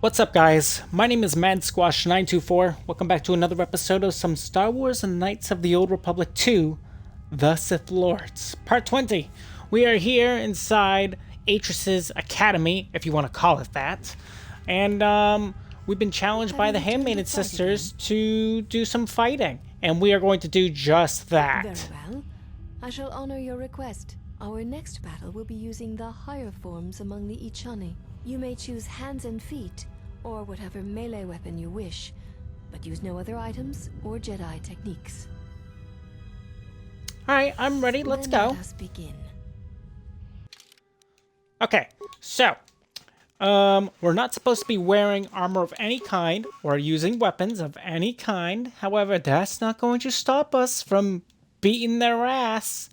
What's up, guys? My name is MadSquash924. Welcome back to another episode of some Star Wars and Knights of the Old Republic 2, The Sith Lords, Part 20. We are here inside Atris's Academy, if you want to call it that. And we've been challenged by the Handmaiden Sisters to do some fighting. And we are going to do just that. Very well. I shall honor your request. Our next battle will be using the higher forms among the Ichani. You may choose hands and feet, or whatever melee weapon you wish, but use no other items or Jedi techniques. Alright, I'm ready. Let's go. Let us begin. Okay, so, we're not supposed to be wearing armor of any kind or using weapons of any kind. However, that's not going to stop us from beating their ass.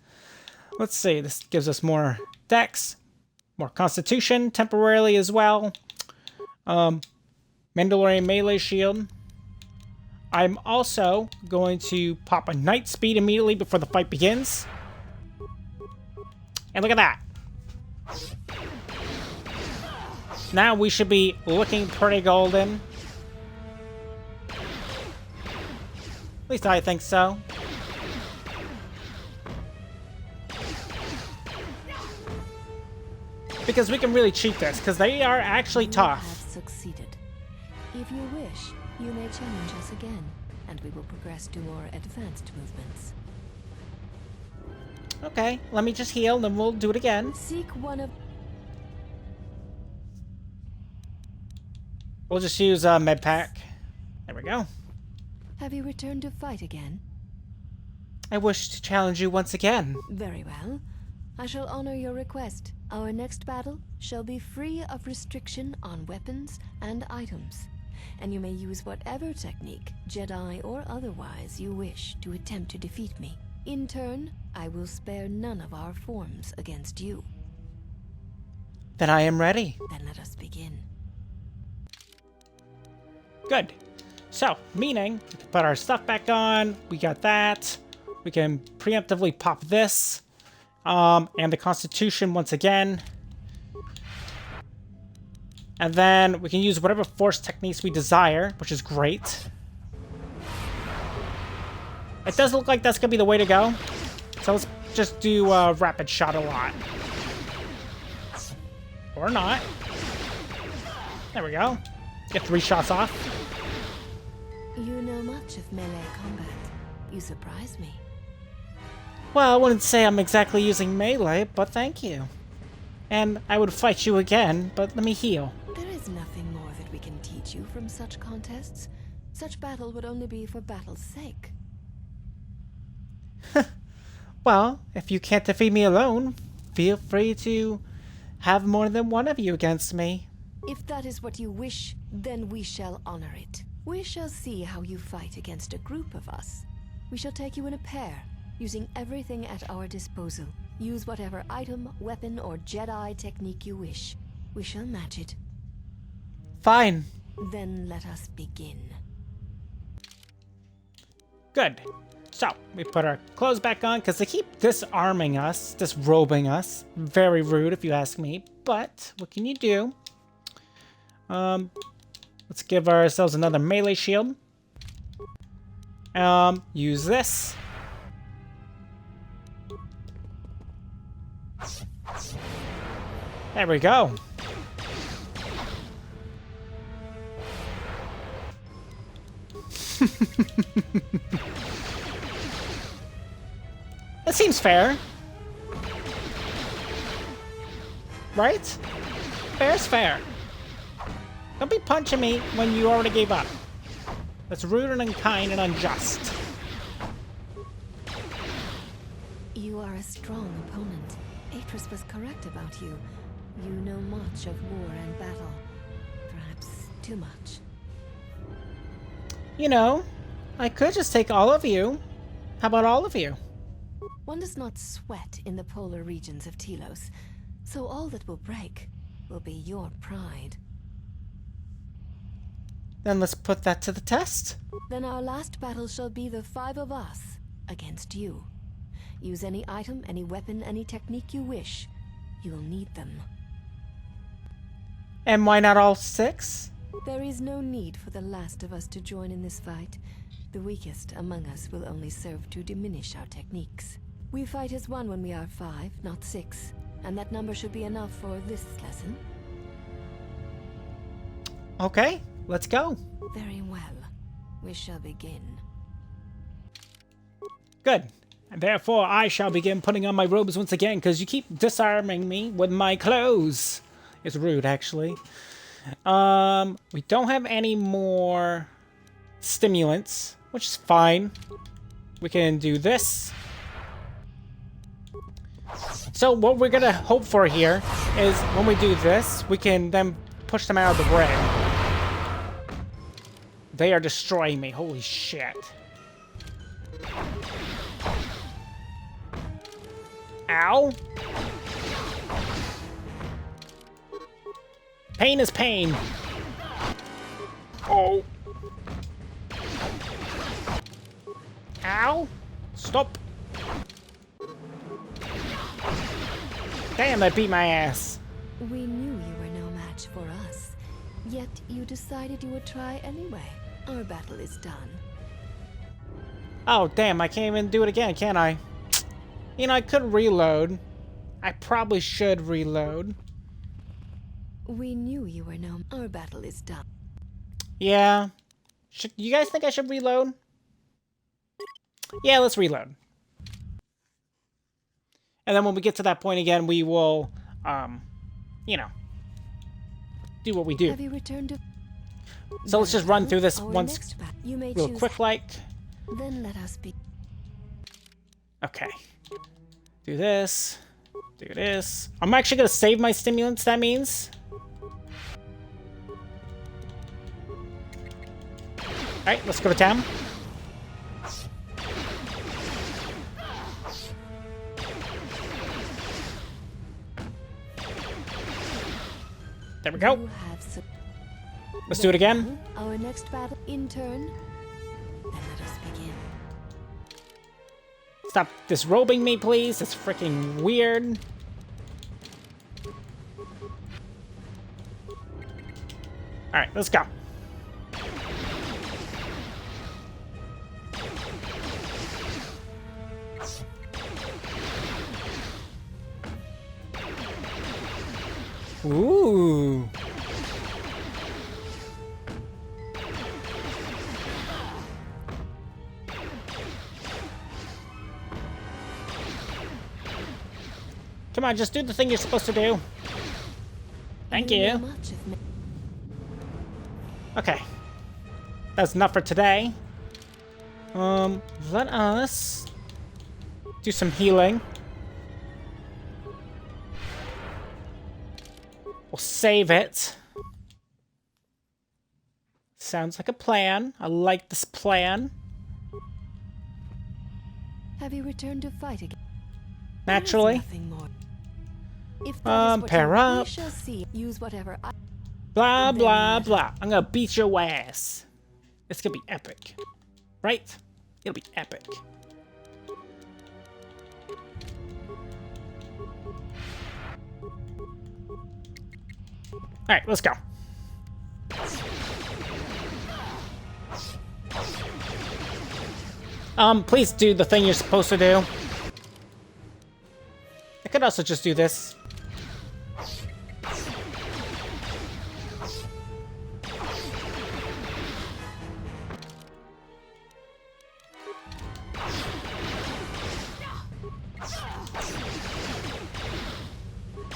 Let's see, this gives us more dex, more constitution temporarily as well. Mandalorian melee shield. I'm also going to pop a night speed immediately before the fight begins. And look at that. Now we should be looking pretty golden. At least I think so. Because we can really cheat this, because they are actually tough. You have succeeded. If you wish, you may challenge us again, and we will progress to more advanced movements. Okay, let me just heal, then we'll do it again. Seek one of... We'll just use a med pack. There we go. Have you returned to fight again? I wish to challenge you once again. Very well. I shall honor your request. Our next battle shall be free of restriction on weapons and items, and you may use whatever technique, Jedi or otherwise, you wish to attempt to defeat me. In turn, I will spare none of our forms against you. Then I am ready. Then let us begin. Good. So, meaning, we can put our stuff back on. We got that. We can preemptively pop this. And the Constitution once again. And then we can use whatever force techniques we desire, which is great. It does look like that's going to be the way to go. So let's just do rapid shot a lot. Or not. There we go. Get 3 shots off. You know much of melee combat. You surprise me. Well, I wouldn't say I'm exactly using melee, but thank you. And I would fight you again, but let me heal. There is nothing more that we can teach you from such contests. Such battle would only be for battle's sake. Well, if you can't defeat me alone, feel free to have more than one of you against me. If that is what you wish, then we shall honor it. We shall see how you fight against a group of us. We shall take you in a pair, using everything at our disposal. Use whatever item, weapon, or Jedi technique you wish. We shall match it. Fine. Then let us begin. Good. So, we put our clothes back on, because they keep disarming us, disrobing us. Very rude, if you ask me. But, what can you do? Let's give ourselves another melee shield. Use this. There we go. That seems fair. Right? Fair's fair. Don't be punching me when you already gave up. That's rude and unkind and unjust. You are a strong opponent. Atris was correct about you. You know much of war and battle. Perhaps too much. You know, I could just take all of you. How about all of you? One does not sweat in the polar regions of Telos, so all that will break will be your pride. Then let's put that to the test. Then our last battle shall be the 5 of us against you. Use any item, any weapon, any technique you wish. You'll need them. And why not all 6? There is no need for the last of us to join in this fight. The weakest among us will only serve to diminish our techniques. We fight as one when we are 5, not 6. And that number should be enough for this lesson. Okay, let's go. Very well. We shall begin. Good. And therefore, I shall begin putting on my robes once again, because you keep disarming me with my clothes. It's rude, actually. We don't have any more stimulants, which is fine. We can do this. So what we're gonna hope for here is when we do this, we can then push them out of the ring. They are destroying me. Holy shit. Ow. Pain is pain. Oh. Ow. Stop. Damn, that beat my ass. We knew you were no match for us. Yet you decided you would try anyway. Our battle is done. Oh, damn, I can't even do it again, can I? You know, I could reload. I probably should reload. We knew you were no... Our battle is done. Yeah. You guys think I should reload? Yeah, let's reload. And then when we get to that point again, we will, you know, do what we do. Have you returned to... So let's just run through this once you may real choose... quick like. Then let us be... Okay. Do this. Do this. I'm actually going to save my stimulants, that means. Alright, let's go to town. There we go. Let's do it again. Our next battle in turn. Then let us begin. Stop disrobing me, please. It's freaking weird. Alright, let's go. Ooh. Come on, just do the thing you're supposed to do. Thank you. Okay. That's enough for today. Let us do some healing. We'll save it. Sounds like a plan. I like this plan. Have you returned to fight again? Naturally. Nothing more. If that is what pair up. We shall see. Use whatever. Blah, blah, blah. I'm gonna beat your ass. It's gonna be epic. Right? It'll be epic. Alright, let's go. Please do the thing you're supposed to do. I could also just do this.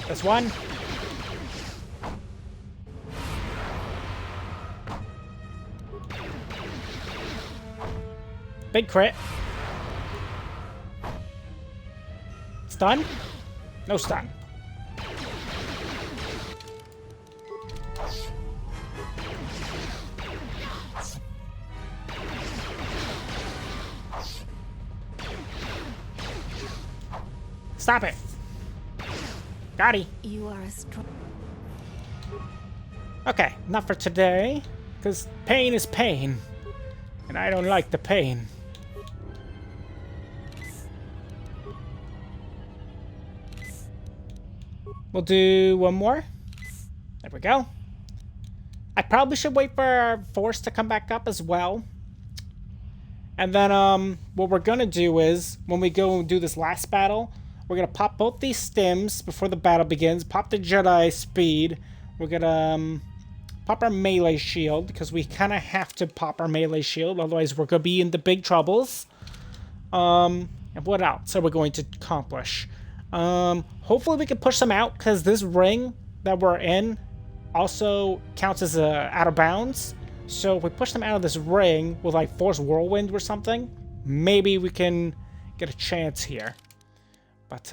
That's one. Big crit. Stun? No stun. Stop it. Got it. You are a strong... Okay, not for today, because pain is pain, and I don't like the pain. We'll do one more. There we go. I probably should wait for our force to come back up as well. And then what we're going to do is, when we go and do this last battle, we're going to pop both these stims before the battle begins. Pop the Jedi speed. We're going to pop our melee shield, because we kind of have to pop our melee shield. Otherwise, we're going to be in the big troubles. And what else are we going to accomplish? Hopefully we can push them out, because this ring that we're in also counts as out of bounds. So if we push them out of this ring with like Force Whirlwind or something, maybe we can get a chance here. But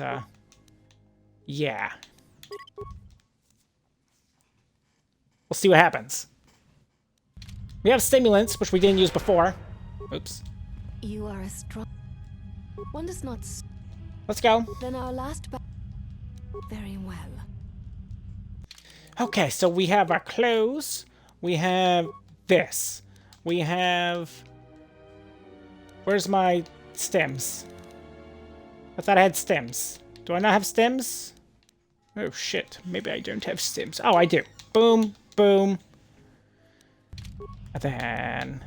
yeah. We'll see what happens. We have stimulants, which we didn't use before. Oops. You are a strong... One does not... Let's go. Then our last very well. Okay, so we have our clothes. We have this. We have... Where's my stems? I thought I had stems. Do I not have stems? Oh, shit. Maybe I don't have stems. Oh, I do. Boom, boom. And then...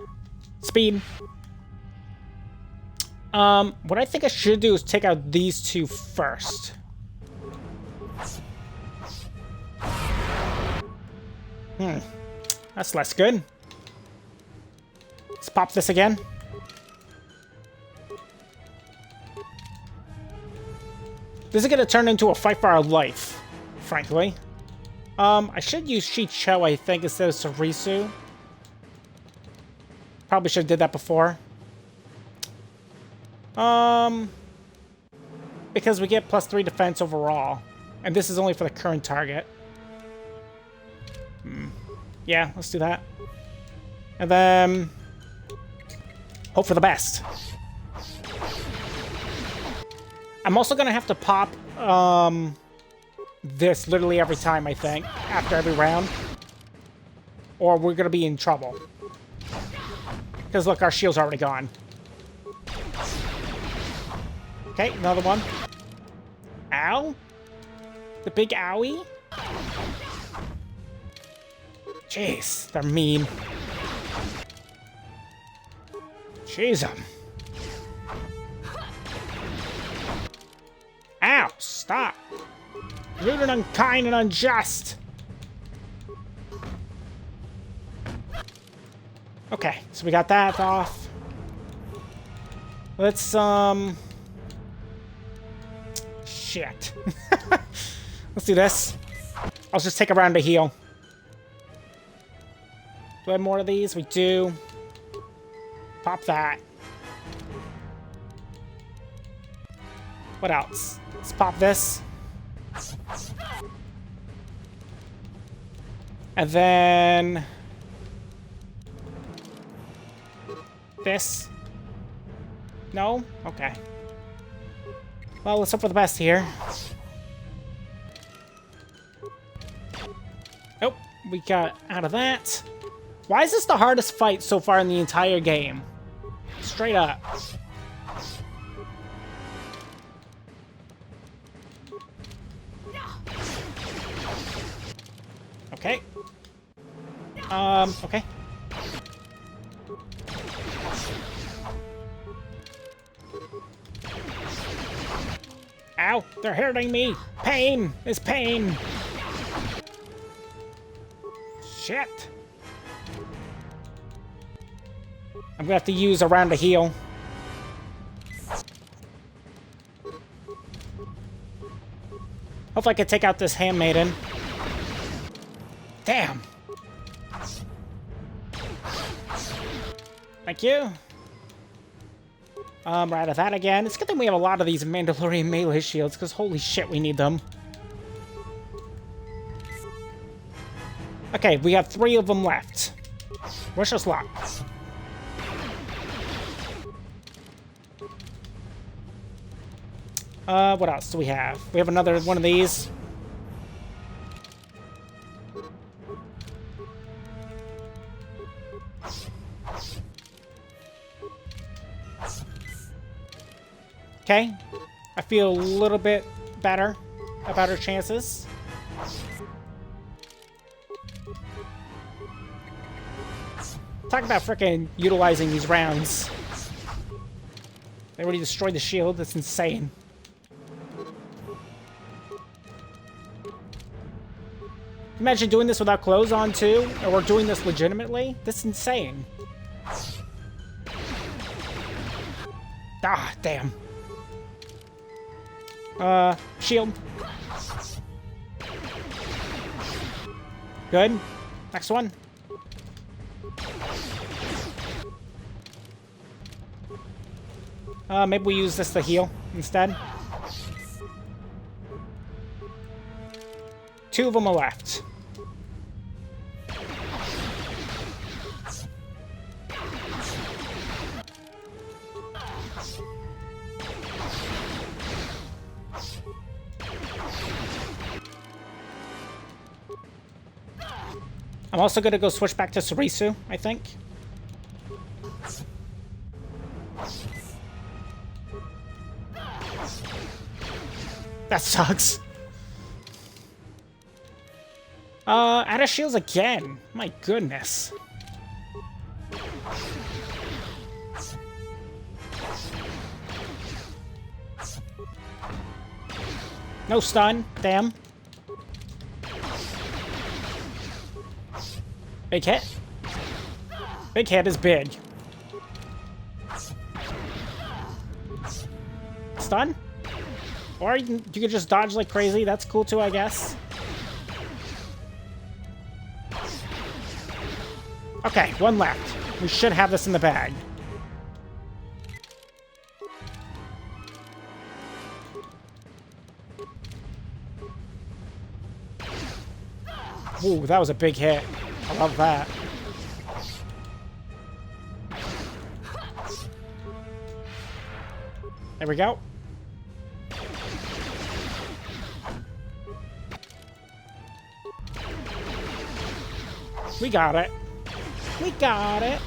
Speed. What I think I should do is take out these two first. That's less good. Let's pop this again. This is gonna turn into a fight for our life, frankly. I should use Shicho, I think, instead of Sarisu. Probably should have did that before. Because we get +3 defense overall. And this is only for the current target. Yeah, let's do that. And then... hope for the best. I'm also gonna have to pop, this literally every time, I think. After every round. Or we're gonna be in trouble. Because look, our shield's already gone. Okay, another one. Ow? The big owie? Jeez, they're mean. Jeez, Ow, stop. Rude and unkind and unjust. Okay, so we got that off. Let's, shit. Let's do this. I'll just take a round to heal. Do I have more of these? We do. Pop that. What else? Let's pop this. And then... this. No? Okay. Well, let's hope for the best here. Oh, we got out of that. Why is this the hardest fight so far in the entire game? Straight up. Okay. Okay. Ow, they're hurting me. Pain is pain. Shit. I'm gonna have to use a round to heal. Hopefully I can take out this handmaiden. Damn. Thank you. We're out of that again. It's a good thing we have a lot of these Mandalorian melee shields, because holy shit, we need them. Okay, we have 3 of them left. Wish us luck. What else do we have? We have another one of these. Okay, I feel a little bit better about our chances. Talk about frickin' utilizing these rounds. They already destroyed the shield. That's insane. Imagine doing this without clothes on, too. Or we're doing this legitimately. That's insane. Ah, damn. Shield. Good. Next one. Maybe we use this to heal instead. 2 of them are left. I'm also gonna go switch back to Surisu, I think. That sucks. Out of shields again. My goodness. No stun. Damn. Big hit. Big hit is big. Stun? Or you could just dodge like crazy. That's cool too, I guess. Okay, 1 left. We should have this in the bag. Ooh, that was a big hit. I love that. There we go. We got it. We got it.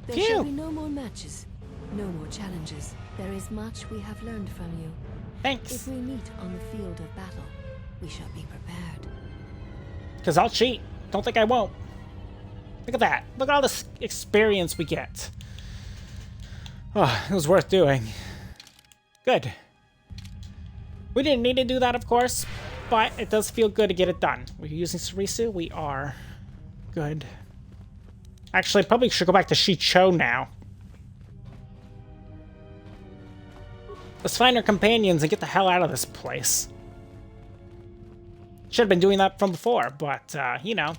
There shall be no more matches, no more challenges. There is much we have learned from you. Thanks. If we meet on the field of battle, we shall be prepared. Because I'll cheat. Don't think I won't. Look at that. Look at all this experience we get. Oh, it was worth doing. Good. We didn't need to do that, of course, but it does feel good to get it done. We're using Surisu? We are. Good. Actually, probably should go back to Shicho now. Let's find our companions and get the hell out of this place. Should have been doing that from before, but, you know.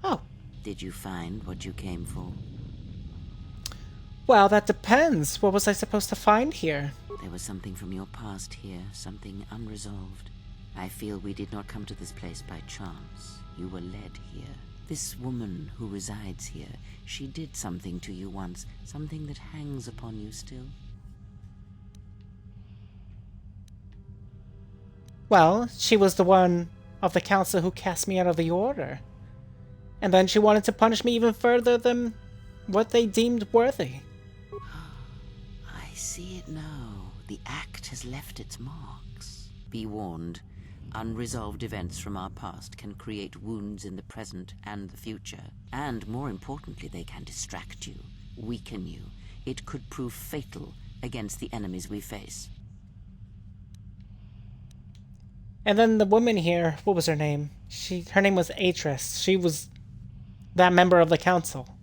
Oh. Did you find what you came for? Well, that depends. What was I supposed to find here? There was something from your past here, something unresolved. I feel we did not come to this place by chance. You were led here. This woman who resides here, she did something to you once, something that hangs upon you still. Well, she was the one of the council who cast me out of the order. And then she wanted to punish me even further than what they deemed worthy. I see it now. The act has left its marks. Be warned, unresolved events from our past can create wounds in the present and the future. And more importantly, they can distract you, weaken you. It could prove fatal against the enemies we face. And then the woman here, what was her name? Her name was Atris. She was that member of the council.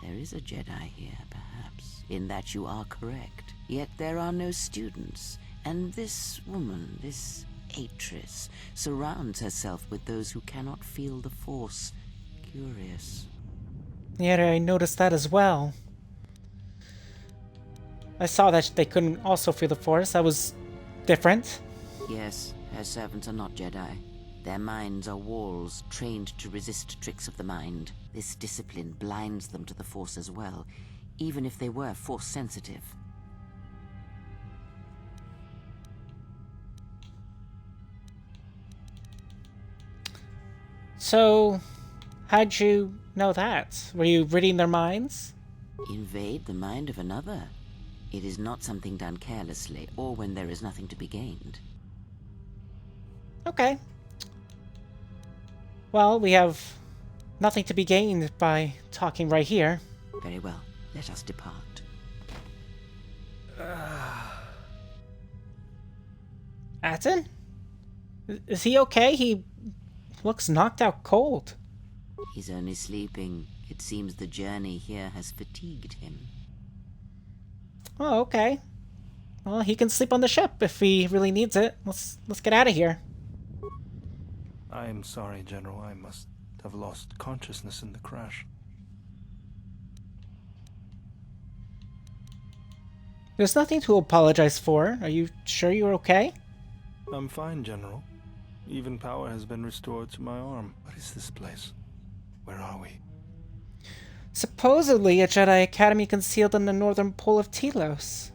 There is a Jedi here, perhaps, in that you are correct. Yet there are no students, and this woman, this Atris, surrounds herself with those who cannot feel the Force. Curious. Yeah, I noticed that as well. I saw that they couldn't also feel the Force. That was different. Yes, her servants are not Jedi. Their minds are walls trained to resist tricks of the mind. This discipline blinds them to the Force as well, even if they were Force sensitive. So, how'd you know that? Were you reading their minds? Invade the mind of another. It is not something done carelessly, or when there is nothing to be gained. Okay. Well, we have nothing to be gained by talking right here. Very well, let us depart. Atten? Is he okay? He looks knocked out cold. He's only sleeping. It seems the journey here has fatigued him. Oh, okay. Well, he can sleep on the ship if he really needs it. Let's get out of here. I am sorry, General. I must have lost consciousness in the crash. There's nothing to apologize for. Are you sure you're okay? I'm fine, General. Even power has been restored to my arm. What is this place? Where are we? Supposedly a Jedi Academy concealed in the northern pole of Telos.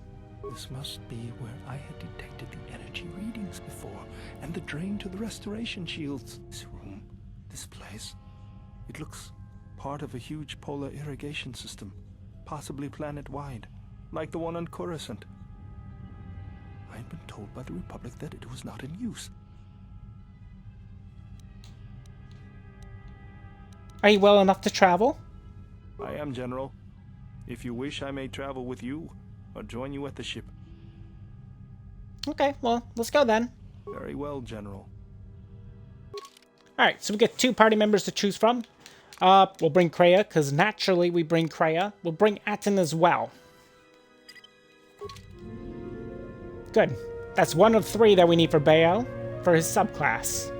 This must be where I had detected the energy readings before, and the drain to the restoration shields. This room, this place, it looks part of a huge polar irrigation system, possibly planet-wide, like the one on Coruscant. I had been told by the Republic that it was not in use. Are you well enough to travel? I am, General. If you wish, I may travel with you, or join you at the ship. Okay, well, let's go then. Very well, General. Alright, so we get 2 party members to choose from. We'll bring Kreia, because naturally we bring Kreia. We'll bring Atten as well. Good. That's 1 of 3 that we need for Bayo, for his subclass.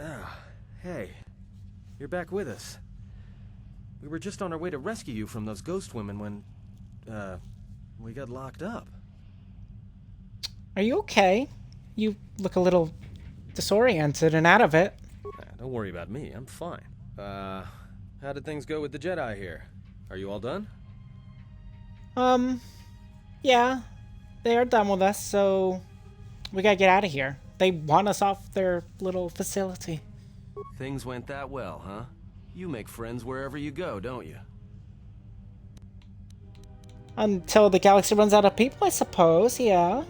Ah, hey. You're back with us. We were just on our way to rescue you from those ghost women when, we got locked up. Are you okay? You look a little disoriented and out of it. Don't worry about me, I'm fine. How did things go with the Jedi here? Are you all done? Yeah. They are done with us, so we gotta get out of here. They want us off their little facility. Things went that well, huh? You make friends wherever you go, don't you? Until the galaxy runs out of people, I suppose, yeah.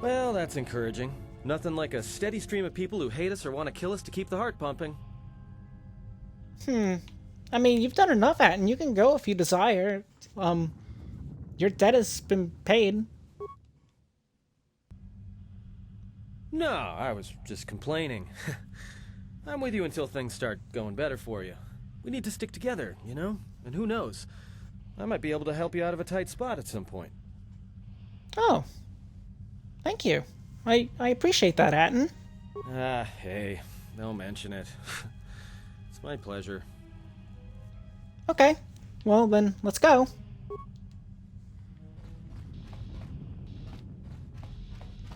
Well, that's encouraging. Nothing like a steady stream of people who hate us or want to kill us to keep the heart pumping. I mean, you've done enough, Atten. You can go if you desire. Your debt has been paid. No, I was just complaining. I'm with you until things start going better for you. We need to stick together, you know? And who knows? I might be able to help you out of a tight spot at some point. Oh. Thank you. I appreciate that, Atten. Ah, hey. Don't mention it. It's my pleasure. Okay. Well, then, let's go.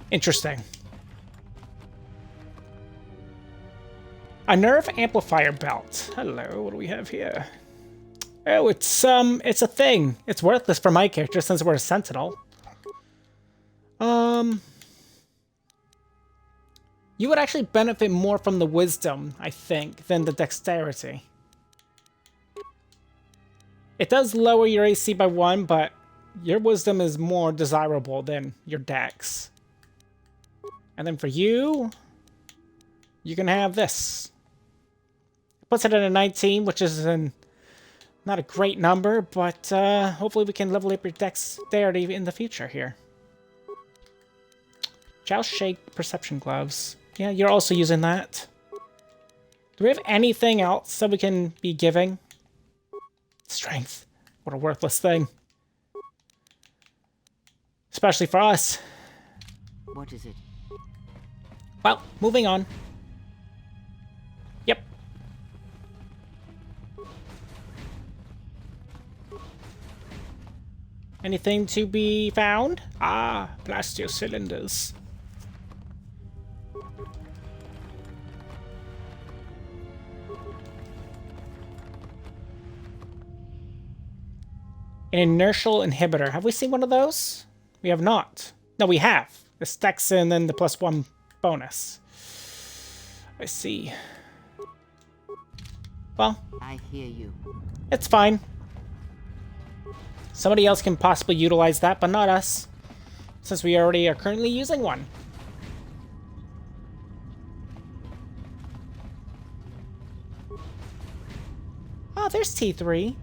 Interesting. A nerve amplifier belt. Hello, what do we have here? Oh, it's a thing. It's worthless for my character since we're a sentinel. You would actually benefit more from the wisdom, I think, than the dexterity. It does lower your AC by 1, but your wisdom is more desirable than your dex. And then for you, you can have this. Puts it at a 19, which is not a great number, but hopefully we can level up your dexterity in the future here. Joust Shake Perception Gloves. Yeah, you're also using that. Do we have anything else that we can be giving? Strength. What a worthless thing. Especially for us. What is it? Well, moving on. Yep. Anything to be found? Ah, blast your cylinders. An inertial inhibitor. Have we seen one of those? We have not. No, we have. The stacks in and the +1 bonus. I see. Well, I hear you. it's fine. Somebody else can possibly utilize that, but not us, since we already are currently using one. Oh, there's T3.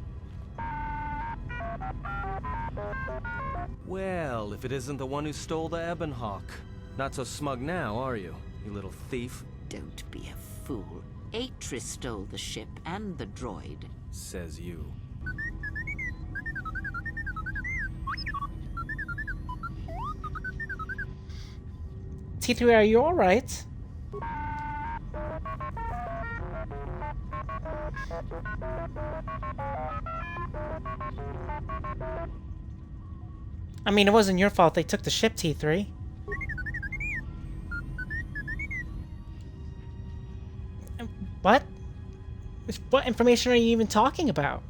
Well, if it isn't the one who stole the Ebon Hawk. Not so smug now, are you, you little thief? Don't be a fool. Atris stole the ship and the droid. Says you. T3, are you alright? I mean, it wasn't your fault they took the ship, T3. What? What information are you even talking about?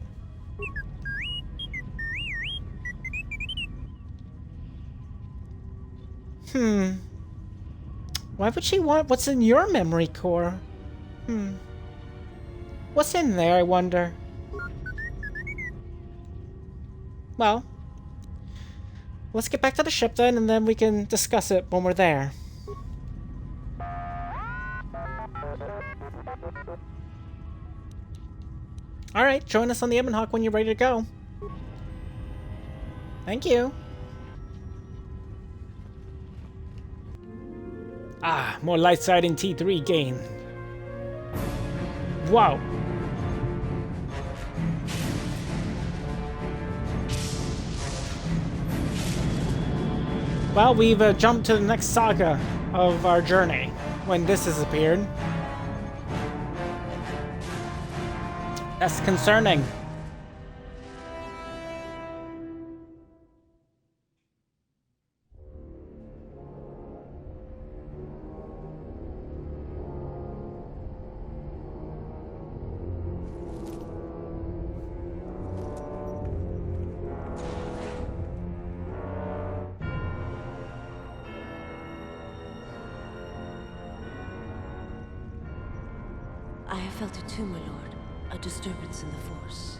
Why would she want what's in your memory core? What's in there, I wonder? Well, let's get back to the ship then, and then we can discuss it when we're there. Alright, join us on the Ebon Hawk when you're ready to go. Thank you. Ah, more light side in T3 gain. Wow. Well, we've jumped to the next saga of our journey when this has appeared. That's concerning. I have felt it too, my lord. A disturbance in the Force.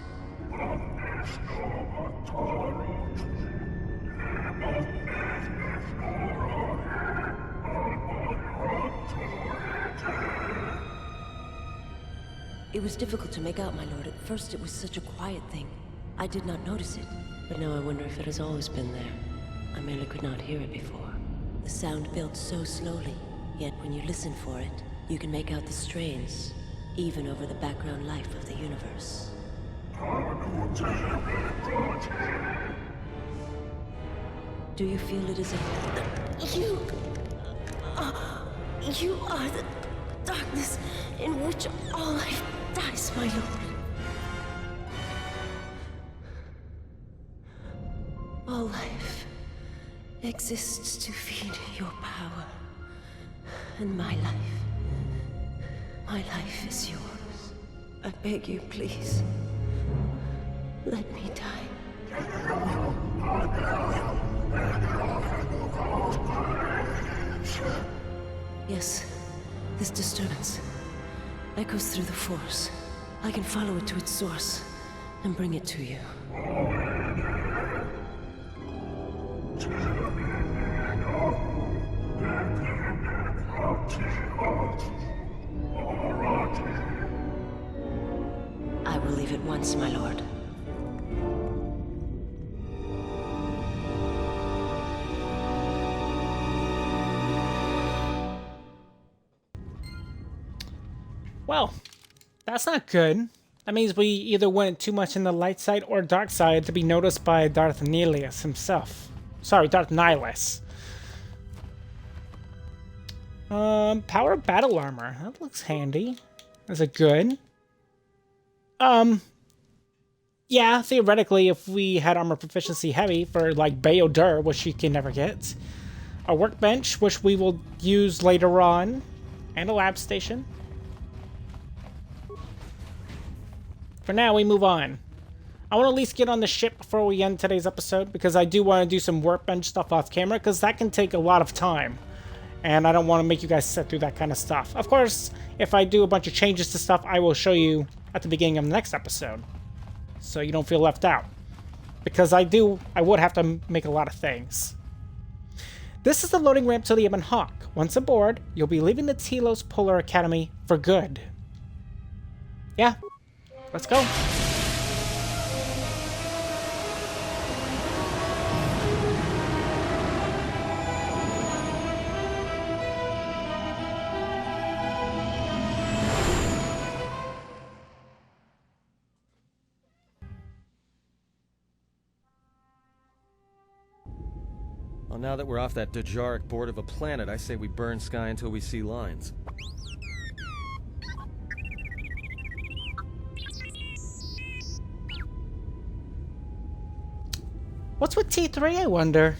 It was difficult to make out, my lord. At first it was such a quiet thing. I did not notice it. But now I wonder if it has always been there. I merely could not hear it before. The sound built so slowly, yet when you listen for it, you can make out the strains, even over the background life of the universe. Do you feel it is a... You are the darkness in which all life dies, my lord. All life exists to feed your power. And my life is yours. I beg you, please. Let me die. Yes, this disturbance echoes through the Force. I can follow it to its source and bring it to you. I will leave at once, my lord. Well, that's not good. That means we either went too much in the light side or dark side to be noticed by Darth Nihilus himself. Sorry, Darth Nihilus. Power battle armor. That looks handy. Is it good? Yeah, theoretically, if we had armor proficiency heavy for, like, Bayodur, which you can never get. A workbench, which we will use later on. And a lab station. For now, we move on. I want to at least get on the ship before we end today's episode, because I do want to do some workbench stuff off camera, because that can take a lot of time. And I don't want to make you guys sit through that kind of stuff. Of course, if I do a bunch of changes to stuff, I will show you at the beginning of the next episode, so you don't feel left out. because I would have to make a lot of things. This is the loading ramp to the Ebon Hawk. Once aboard, you'll be leaving the Telos Polar Academy for good. Yeah, let's go. Well, now that we're off that Dejaric board of a planet, I say we burn sky until we see lines. What's with T3, I wonder?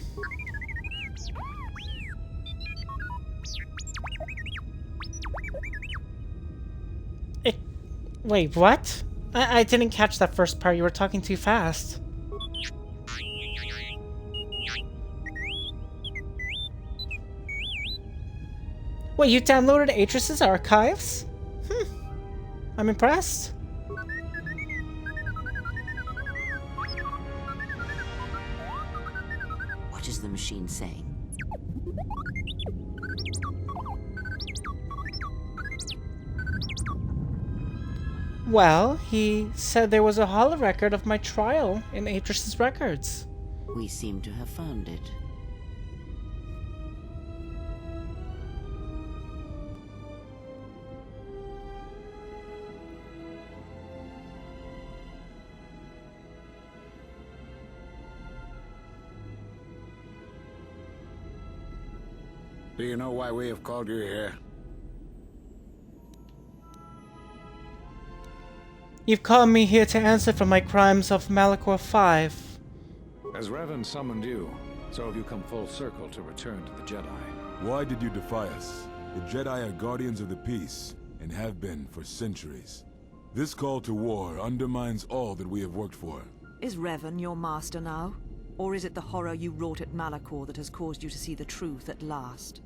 Wait, what? I didn't catch that first part. You were talking too fast. Wait, you downloaded Atris's archives? I'm impressed. What is the machine saying? Well, he said there was a holorecord of my trial in Atris's records. We seem to have found it. Do you know why we have called you here? You've called me here to answer for my crimes of Malachor 5. As Revan summoned you, so have you come full circle to return to the Jedi. Why did you defy us? The Jedi are guardians of the peace, and have been for centuries. This call to war undermines all that we have worked for. Is Revan your master now? Or is it the horror you wrought at Malachor that has caused you to see the truth at last?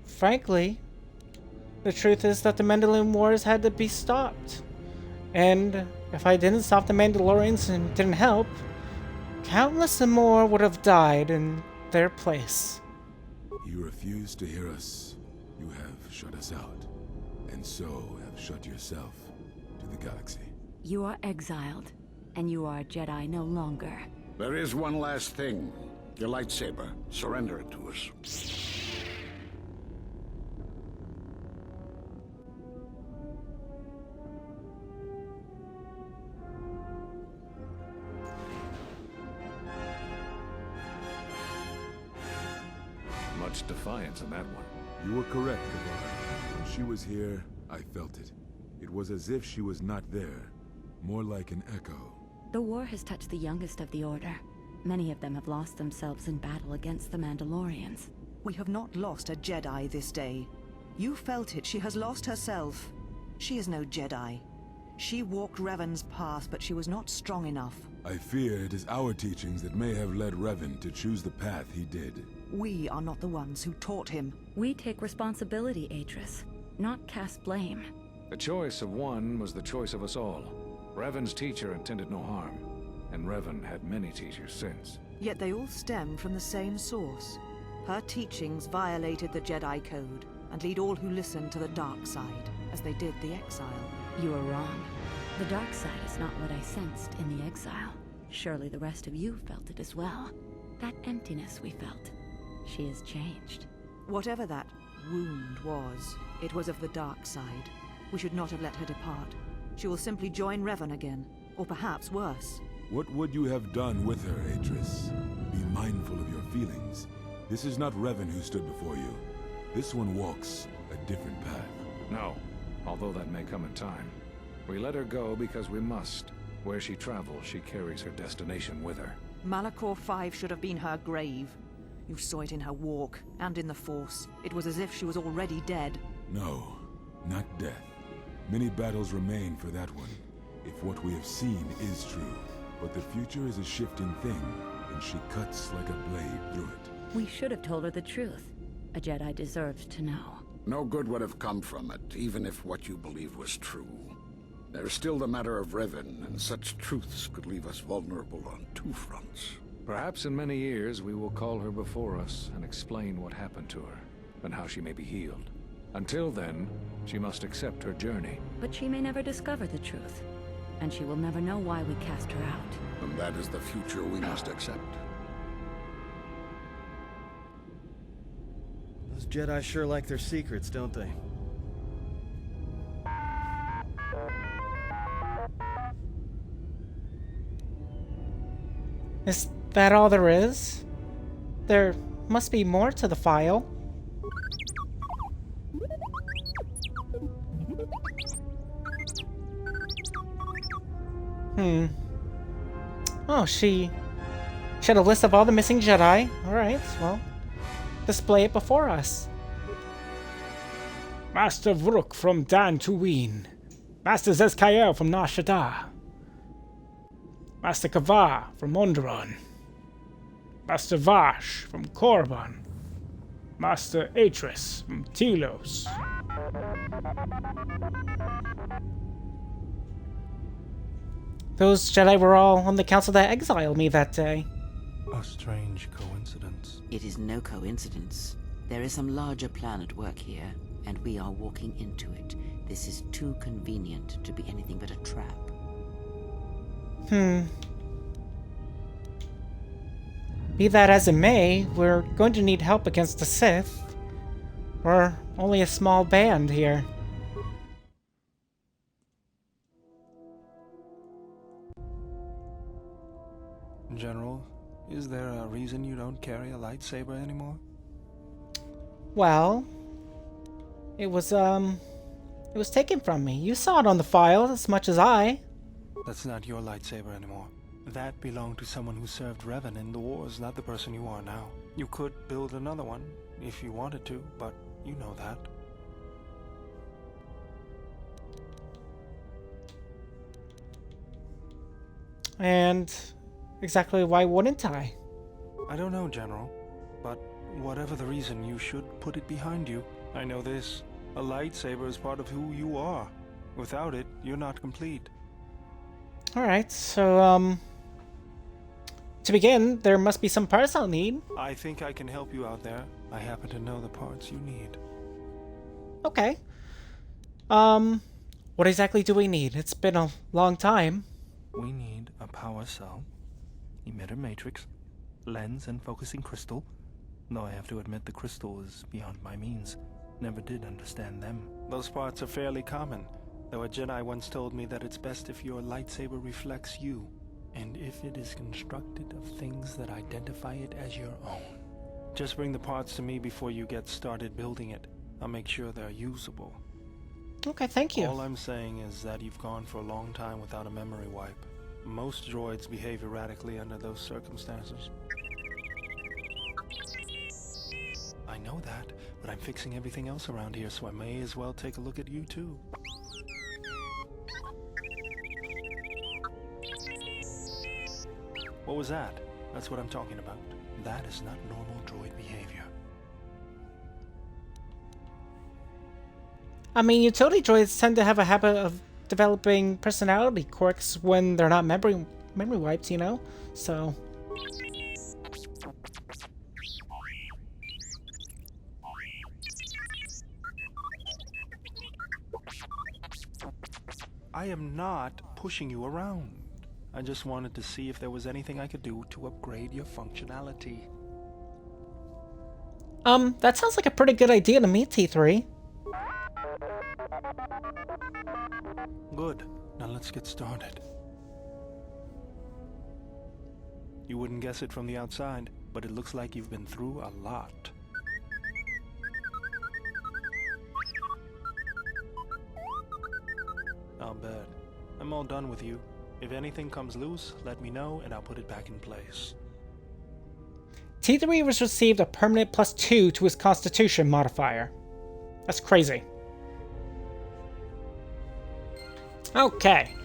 Frankly, the truth is that the Mandalorian Wars had to be stopped. And if I didn't stop the Mandalorians and didn't help, countless and more would have died in their place. You refuse to hear us. You have shut us out, and so have shut yourself to the galaxy. You are exiled, and you are a Jedi no longer. There is one last thing. Your lightsaber. Surrender it to us. Much defiance in that one. You were correct, Kavar. When she was here, I felt it. It was as if she was not there. More like an echo. The war has touched the youngest of the Order. Many of them have lost themselves in battle against the Mandalorians. We have not lost a Jedi this day. You felt it. She has lost herself. She is no Jedi. She walked Revan's path, but she was not strong enough. I fear it is our teachings that may have led Revan to choose the path he did. We are not the ones who taught him. We take responsibility, Atris, not cast blame. The choice of one was the choice of us all. Revan's teacher intended no harm, and Revan had many teachers since. Yet they all stem from the same source. Her teachings violated the Jedi Code, and lead all who listen to the dark side, as they did the exile. You are wrong. The dark side is not what I sensed in the exile. Surely the rest of you felt it as well. That emptiness we felt. She has changed. Whatever that wound was, it was of the dark side. We should not have let her depart. She will simply join Revan again, or perhaps worse. What would you have done with her, Atris? Be mindful of your feelings. This is not Revan who stood before you. This one walks a different path. No, although that may come in time. We let her go because we must. Where she travels, she carries her destination with her. Malachor 5 should have been her grave. You saw it in her walk, and in the Force. It was as if she was already dead. No, not death. Many battles remain for that one, if what we have seen is true. But the future is a shifting thing, and she cuts like a blade through it. We should have told her the truth. A Jedi deserves to know. No good would have come from it, even if what you believed was true. There's still the matter of Revan, and such truths could leave us vulnerable on two fronts. Perhaps in many years we will call her before us and explain what happened to her, and how she may be healed. Until then, she must accept her journey. But she may never discover the truth, and she will never know why we cast her out. And that is the future we must accept. Those Jedi sure like their secrets, don't they? Is that all there is? There must be more to the file. Oh, she had a list of all the missing Jedi. Alright, well, display it before us. Master Vrook from Dantooine. Master Zezkael from Nar Shaddaa. Master Kavar from Onderon. Master Vash from Korriban. Master Atris from Telos. Those Jedi were all on the council that exiled me that day. A strange coincidence. It is no coincidence. There is some larger plan at work here, and we are walking into it. This is too convenient to be anything but a trap. Be that as it may, we're going to need help against the Sith. We're only a small band here. General, is there a reason you don't carry a lightsaber anymore? Well, it was taken from me. You saw it on the file as much as I. That's not your lightsaber anymore. That belonged to someone who served Revan in the wars, not the person you are now. You could build another one, if you wanted to, but you know that. And exactly why wouldn't I? I don't know, General, but whatever the reason, you should put it behind you. I know this. A lightsaber is part of who you are. Without it, you're not complete. Alright, so, to begin, there must be some parts I'll need. I think I can help you out there. I happen to know the parts you need. Okay. What exactly do we need? It's been a long time. We need a power cell, emitter matrix, lens and focusing crystal. Though I have to admit the crystal is beyond my means. Never did understand them. Those parts are fairly common, though a Jedi once told me that it's best if your lightsaber reflects you, and if it is constructed of things that identify it as your own. Just bring the parts to me before you get started building it. I'll make sure they're usable. Okay, thank you. All I'm saying is that you've gone for a long time without a memory wipe. Most droids behave erratically under those circumstances. I know that, but I'm fixing everything else around here, so I may as well take a look at you too. What was that? That's what I'm talking about. That is not normal droid behavior. I mean, utility droids tend to have a habit of developing personality quirks when they're not memory wiped, you know? So... I am not pushing you around. I just wanted to see if there was anything I could do to upgrade your functionality. That sounds like a pretty good idea to me, T3. Good. Now let's get started. You wouldn't guess it from the outside, but it looks like you've been through a lot. I'll bet. I'm all done with you. If anything comes loose, let me know and I'll put it back in place. T3 was received a permanent +2 to his constitution modifier. That's crazy. Okay,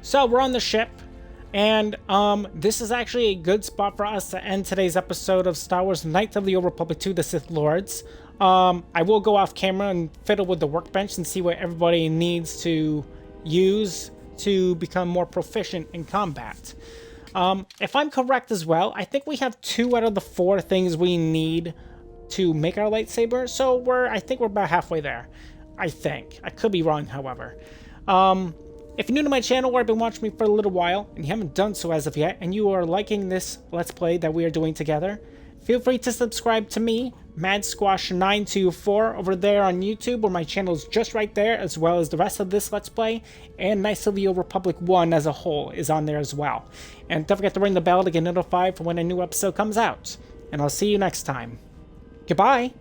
so we're on the ship, and this is actually a good spot for us to end today's episode of Star Wars Knights of the Old Republic 2: The Sith Lords. I will go off camera and fiddle with the workbench and see what everybody needs to use to become more proficient in combat. If I'm correct as well, I think we have 2 out of the 4 things we need to make our lightsaber, so I think we're about halfway there. I think. I could be wrong, however. If you're new to my channel or have been watching me for a little while, and you haven't done so as of yet, and you are liking this Let's Play that we are doing together, feel free to subscribe to me, MadSquash924, over there on YouTube, where my channel is just right there, as well as the rest of this Let's Play, and Knights of the Old Republic 1 as a whole is on there as well. And don't forget to ring the bell to get notified for when a new episode comes out. And I'll see you next time. Goodbye!